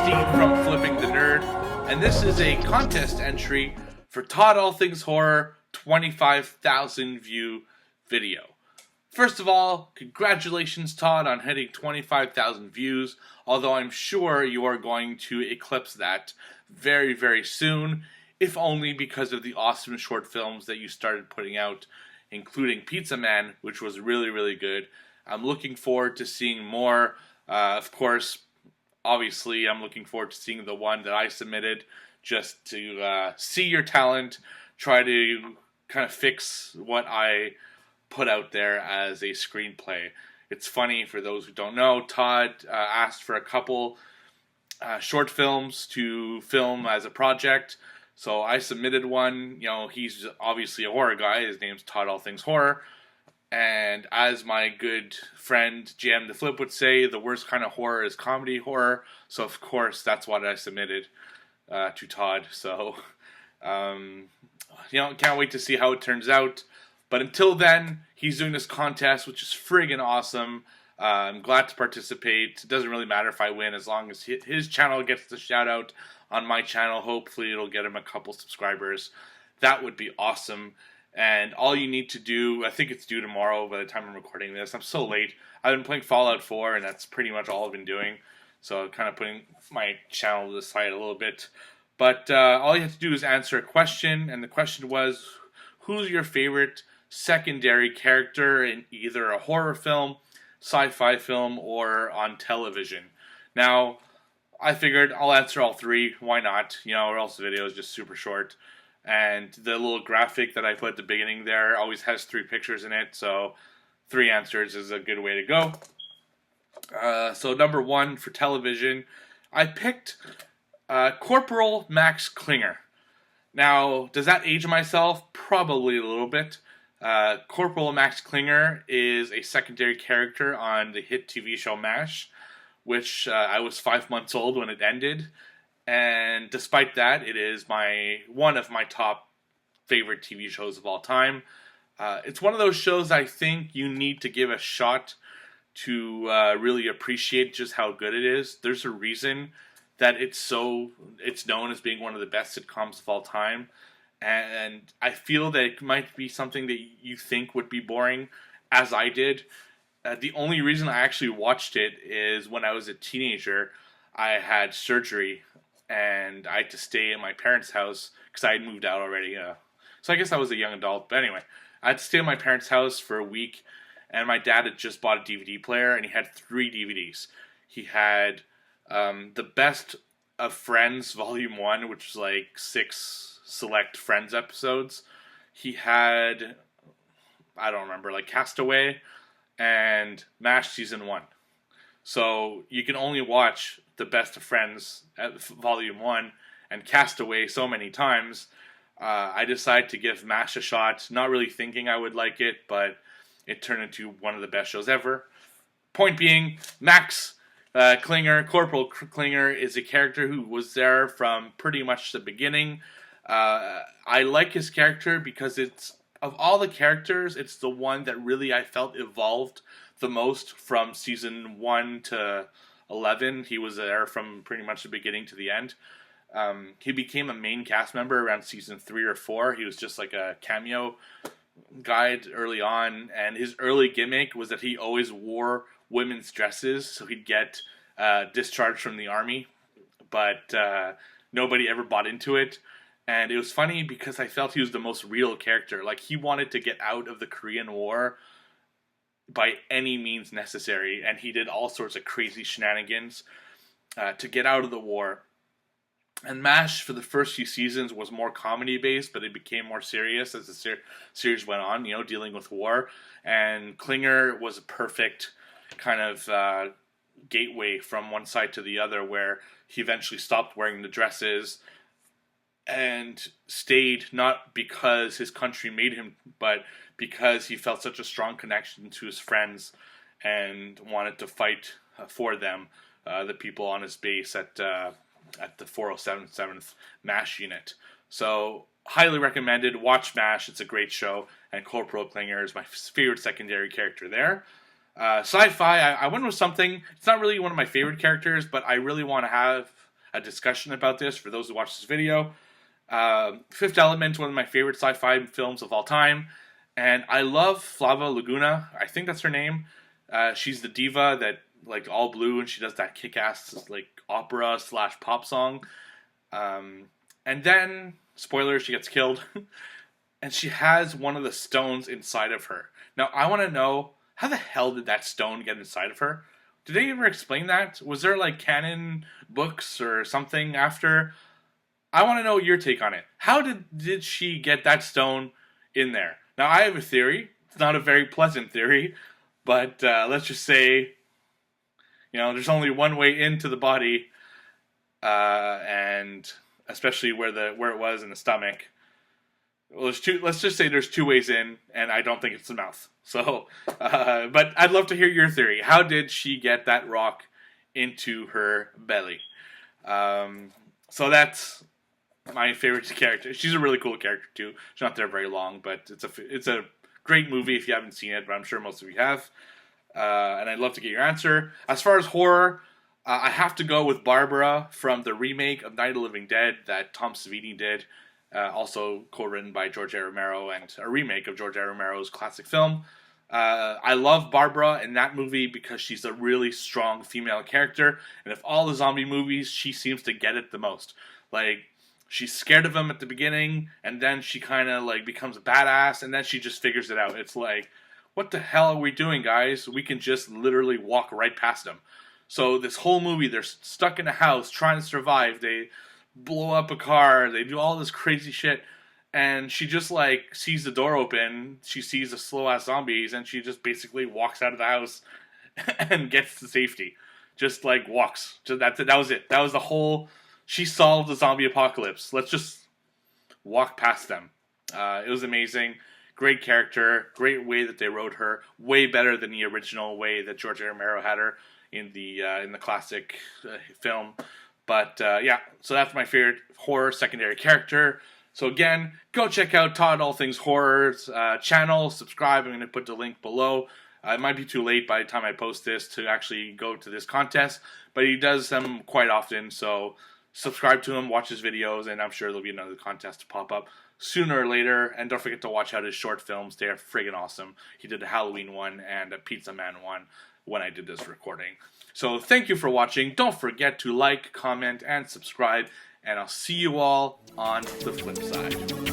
Steve from Flipping the Nerd, and this is a contest entry for Todd All Things Horror 25,000 view video. First of all, congratulations Todd on hitting 25,000 views, although I'm sure you are going to eclipse that very, very soon, if only because of the awesome short films that you started putting out, including Pizza Man, which was really, really good. I'm looking forward to seeing more. Of course, obviously, I'm looking forward to seeing the one that I submitted, just to see your talent, try to kind of fix what I put out there as a screenplay. It's funny, for those who don't know, Todd asked for a couple short films to film as a project, so I submitted one. You know, he's obviously a horror guy. His name's Todd All Things Horror. And as my good friend Jam the Flip would say, the worst kind of horror is comedy horror. So of course, that's what I submitted to Todd. So, can't wait to see how it turns out. But until then, he's doing this contest, which is friggin' awesome. I'm glad to participate. It doesn't really matter if I win, as long as his channel gets the shout out on my channel. Hopefully it'll get him a couple subscribers. That would be awesome. And all you need to do, I think it's due tomorrow by the time I'm recording this. I'm so late. I've been playing Fallout 4, and that's pretty much all I've been doing. So kind of putting my channel to the side a little bit. But all you have to do is answer a question. And the question was, who's your favorite secondary character in either a horror film, sci-fi film, or on television? Now, I figured I'll answer all three. Why not? Or else the video is just super short. And the little graphic that I put at the beginning there always has 3 pictures in it, so 3 answers is a good way to go. So number 1 for television, I picked Corporal Max Klinger. Now, does that age myself? Probably a little bit. Corporal Max Klinger is a secondary character on the hit TV show MASH, which I was 5 months old when it ended. And despite that, it is one of my top favorite TV shows of all time. It's one of those shows I think you need to give a shot to really appreciate just how good it is. There's a reason that it's known as being one of the best sitcoms of all time. And I feel that it might be something that you think would be boring, as I did. The only reason I actually watched it is when I was a teenager, I had surgery. And I had to stay at my parents' house because I had moved out already. So I guess I was a young adult. But anyway, I had to stay at my parents' house for a week. And my dad had just bought a DVD player. And he had 3 DVDs. He had The Best of Friends, Volume 1, which was like 6 select Friends episodes. He had, I don't remember, like Castaway and MASH Season 1. So you can only watch The Best of Friends at Volume 1 and Castaway so many times. I decided to give MASH a shot, not really thinking I would like it, but it turned into one of the best shows ever. Point being, Max Klinger, Corporal Klinger, is a character who was there from pretty much the beginning. I like his character because of all the characters, it's the one that really I felt evolved the most from season 1 to 11. He was there from pretty much the beginning to the end. He became a main cast member around season 3 or 4. He was just like a cameo guide early on, and his early gimmick was that he always wore women's dresses, so he'd get discharged from the army, but nobody ever bought into it. And it was funny because I felt he was the most real character. Like, he wanted to get out of the Korean War by any means necessary, and he did all sorts of crazy shenanigans to get out of the war. And MASH, for the first few seasons, was more comedy-based, but it became more serious as the series went on, dealing with war. And Klinger was a perfect kind of gateway from one side to the other, where he eventually stopped wearing the dresses and stayed, not because his country made him, but because he felt such a strong connection to his friends and wanted to fight for them, the people on his base at the 407th MASH unit. So, highly recommended. Watch MASH. It's a great show. And Corporal Klinger is my favorite secondary character there. Sci-fi, I went with something. It's not really one of my favorite characters, but I really want to have a discussion about this for those who watch this video. Fifth Element, one of my favorite sci-fi films of all time. And I love Flava Laguna. I think that's her name. She's the diva that, like, all blue, and she does that kick-ass, like, opera / pop song. And then, spoiler, she gets killed. And she has one of the stones inside of her. Now, I want to know, how the hell did that stone get inside of her? Did they ever explain that? Was there, like, canon books or something after? I want to know your take on it. How did she get that stone in there? Now, I have a theory. It's not a very pleasant theory. But let's just say, you know, there's only one way into the body. And especially where it was in the stomach. Well, let's just say there's two ways in, and I don't think it's the mouth. So, but I'd love to hear your theory. How did she get that rock into her belly? So that's my favorite character. She's a really cool character too. She's not there very long, but it's a great movie if you haven't seen it. But I'm sure most of you have. And I'd love to get your answer. As far as horror, I have to go with Barbara from the remake of Night of the Living Dead that Tom Savini did. Also co-written by George A. Romero, and a remake of George A. Romero's classic film. I love Barbara in that movie because she's a really strong female character, and of all the zombie movies, she seems to get it the most. Like, she's scared of them at the beginning, and then she kind of, like, becomes a badass, and then she just figures it out. It's like, what the hell are we doing, guys? We can just literally walk right past them. So this whole movie, they're stuck in a house trying to survive. They blow up a car, they do all this crazy shit, and she just, like, sees the door open, she sees the slow-ass zombies, and she just basically walks out of the house and gets to safety. Just, like, walks. That's it. That was it. That was the whole... She solved the zombie apocalypse. Let's just walk past them. It was amazing. Great character. Great way that they wrote her. Way better than the original way that George A. Romero had her in the classic film. But, yeah, so that's my favorite horror secondary character. So, again, go check out Todd All Things Horror's channel. Subscribe. I'm going to put the link below. It might be too late by the time I post this to actually go to this contest. But he does them quite often. So, subscribe to him, watch his videos, and I'm sure there'll be another contest to pop up sooner or later. And don't forget to watch out his short films. They are friggin' awesome. He did a Halloween one and a Pizza Man one when I did this recording. So thank you for watching. Don't forget to like, comment, and subscribe. And I'll see you all on the flip side.